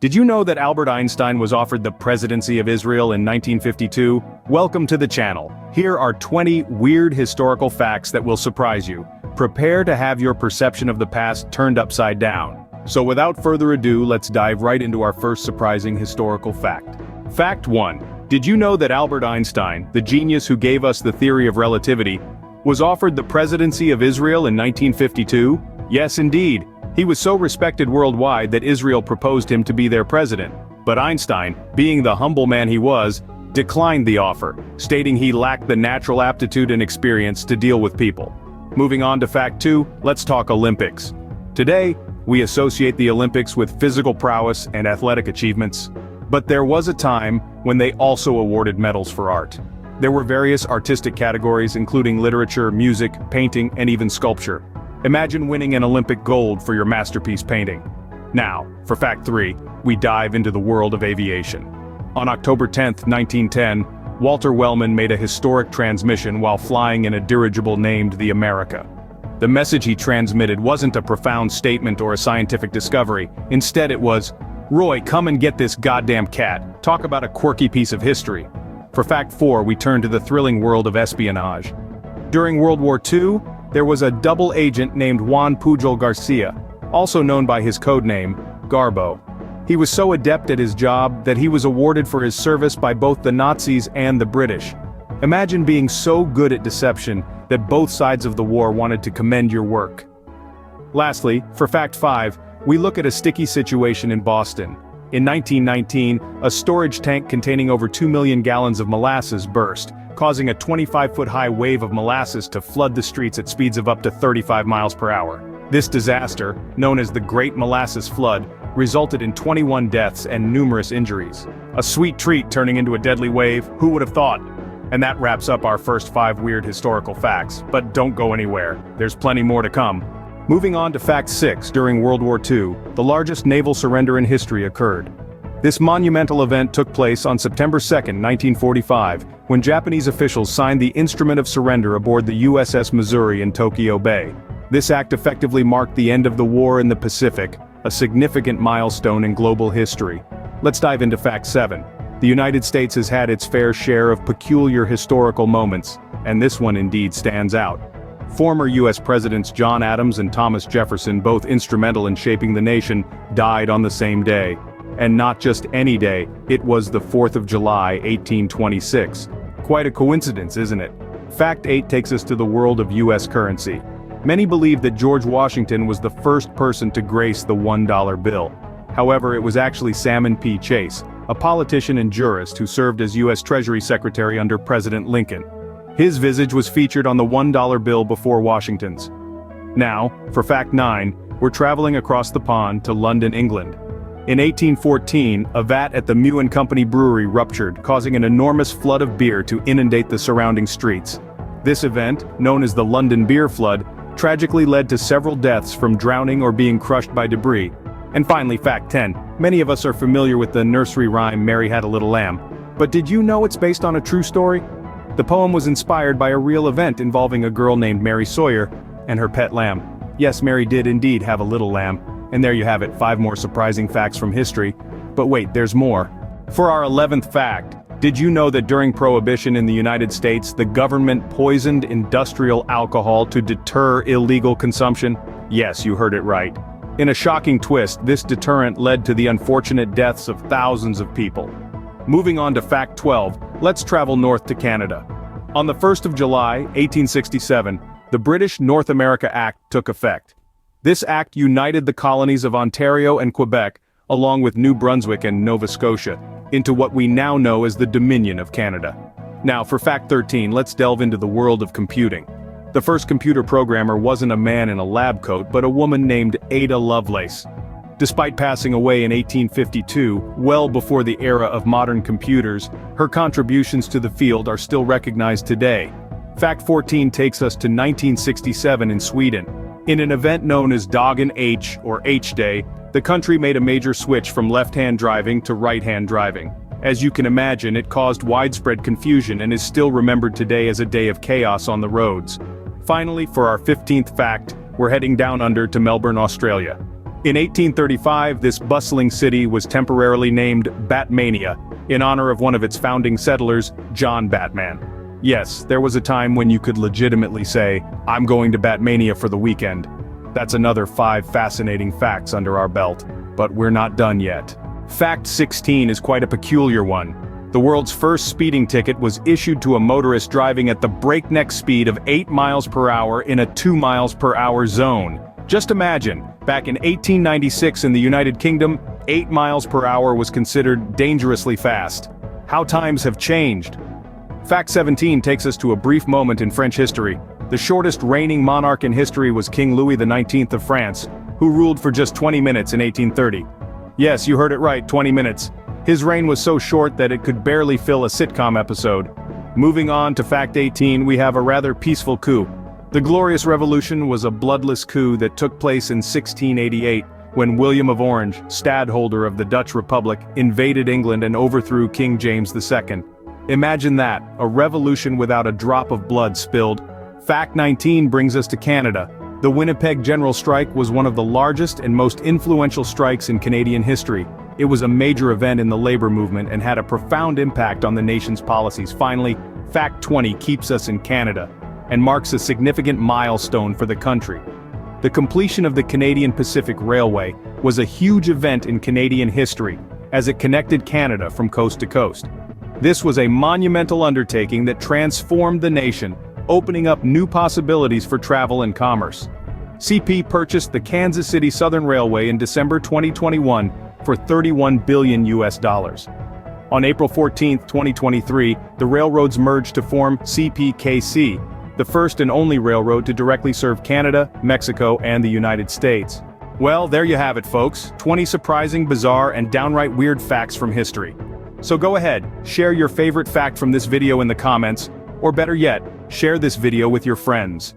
Did you know that Albert Einstein was offered the presidency of Israel in 1952? Welcome to the channel. Here are 20 weird historical facts that will surprise you. Prepare to have your perception of the past turned upside down. So without further ado, let's dive right into our first surprising historical fact. Fact 1. Did you know that Albert Einstein, the genius who gave us the theory of relativity, was offered the presidency of Israel in 1952? Yes, indeed. He was so respected worldwide that Israel proposed him to be their president. But Einstein, being the humble man he was, declined the offer, stating he lacked the natural aptitude and experience to deal with people. Moving on to fact 2, let's talk Olympics. Today, we associate the Olympics with physical prowess and athletic achievements. But there was a time when they also awarded medals for art. There were various artistic categories including literature, music, painting, and even sculpture. Imagine winning an Olympic gold for your masterpiece painting. Now, for fact 3, we dive into the world of aviation. On October 10, 1910, Walter Wellman made a historic transmission while flying in a dirigible named the America. The message he transmitted wasn't a profound statement or a scientific discovery. Instead it was, "Roy, come and get this goddamn cat." Talk about a quirky piece of history. For fact 4, we turn to the thrilling world of espionage. During World War II, there was a double agent named Juan Pujol Garcia, also known by his code name, Garbo. He was so adept at his job that he was awarded for his service by both the Nazis and the British. Imagine being so good at deception that both sides of the war wanted to commend your work. Lastly, for fact 5, we look at a sticky situation in Boston. In 1919, a storage tank containing over 2 million gallons of molasses burst, causing a 25-foot-high wave of molasses to flood the streets at speeds of up to 35 miles per hour. This disaster, known as the Great Molasses Flood, resulted in 21 deaths and numerous injuries. A sweet treat turning into a deadly wave, who would have thought? And that wraps up our first 5 weird historical facts, but don't go anywhere, there's plenty more to come. Moving on to fact 6, during World War II, the largest naval surrender in history occurred. This monumental event took place on September 2, 1945, when Japanese officials signed the Instrument of Surrender aboard the USS Missouri in Tokyo Bay. This act effectively marked the end of the war in the Pacific, a significant milestone in global history. Let's dive into fact 7. The United States has had its fair share of peculiar historical moments, and this one indeed stands out. Former U.S. Presidents John Adams and Thomas Jefferson, both instrumental in shaping the nation, died on the same day. And not just any day, it was the 4th of July, 1826. Quite a coincidence, isn't it? Fact 8 takes us to the world of U.S. currency. Many believe that George Washington was the first person to grace the $1 bill. However, it was actually Salmon P. Chase, a politician and jurist who served as U.S. Treasury Secretary under President Lincoln. His visage was featured on the $1 bill before Washington's. Now, for fact 9, we're traveling across the pond to London, England. In 1814, a vat at the Mew & Company brewery ruptured, causing an enormous flood of beer to inundate the surrounding streets. This event, known as the London Beer Flood, tragically led to several deaths from drowning or being crushed by debris. And finally, fact 10, many of us are familiar with the nursery rhyme Mary Had a Little Lamb. But did you know it's based on a true story? The poem was inspired by a real event involving a girl named Mary Sawyer and her pet lamb. Yes, Mary did indeed have a little lamb. And there you have it, 5 more surprising facts from history. But wait, there's more. For our 11th fact, did you know that during Prohibition in the United States, the government poisoned industrial alcohol to deter illegal consumption? Yes, you heard it right. In a shocking twist, this deterrent led to the unfortunate deaths of thousands of people. Moving on to fact 12, let's travel north to Canada. On the 1st of July, 1867, the British North America Act took effect. This act united the colonies of Ontario and Quebec, along with New Brunswick and Nova Scotia, into what we now know as the Dominion of Canada. Now, for fact 13, let's delve into the world of computing. The first computer programmer wasn't a man in a lab coat, but a woman named Ada Lovelace. Despite passing away in 1852, well before the era of modern computers, her contributions to the field are still recognized today. Fact 14 takes us to 1967 in Sweden. In an event known as Dagen H, or H-Day, the country made a major switch from left-hand driving to right-hand driving. As you can imagine, it caused widespread confusion and is still remembered today as a day of chaos on the roads. Finally, for our 15th fact, we're heading down under to Melbourne, Australia. In 1835, this bustling city was temporarily named Batmania, in honor of one of its founding settlers, John Batman. Yes, there was a time when you could legitimately say, "I'm going to Batmania for the weekend." That's another 5 fascinating facts under our belt. But we're not done yet. Fact 16 is quite a peculiar one. The world's first speeding ticket was issued to a motorist driving at the breakneck speed of 8 miles per hour in a 2 miles per hour zone. Just imagine, back in 1896 in the United Kingdom, 8 miles per hour was considered dangerously fast. How times have changed. Fact 17 takes us to a brief moment in French history. The shortest reigning monarch in history was King Louis XIX of France, who ruled for just 20 minutes in 1830. Yes, you heard it right, 20 minutes. His reign was so short that it could barely fill a sitcom episode. Moving on to fact 18, we have a rather peaceful coup. The Glorious Revolution was a bloodless coup that took place in 1688, when William of Orange, stadholder of the Dutch Republic, invaded England and overthrew King James II. Imagine that, a revolution without a drop of blood spilled. Fact 19 brings us to Canada. The Winnipeg General Strike was one of the largest and most influential strikes in Canadian history. It was a major event in the labor movement and had a profound impact on the nation's policies. Finally, fact 20 keeps us in Canada, and marks a significant milestone for the country. The completion of the Canadian Pacific Railway was a huge event in Canadian history, as it connected Canada from coast to coast. This was a monumental undertaking that transformed the nation, opening up new possibilities for travel and commerce. CP purchased the Kansas City Southern Railway in December 2021 for $31 billion. On April 14, 2023, the railroads merged to form CPKC, the first and only railroad to directly serve Canada, Mexico, and the United States. Well, there you have it, folks. 20 surprising, bizarre, and downright weird facts from history. So go ahead, share your favorite fact from this video in the comments, or better yet, share this video with your friends.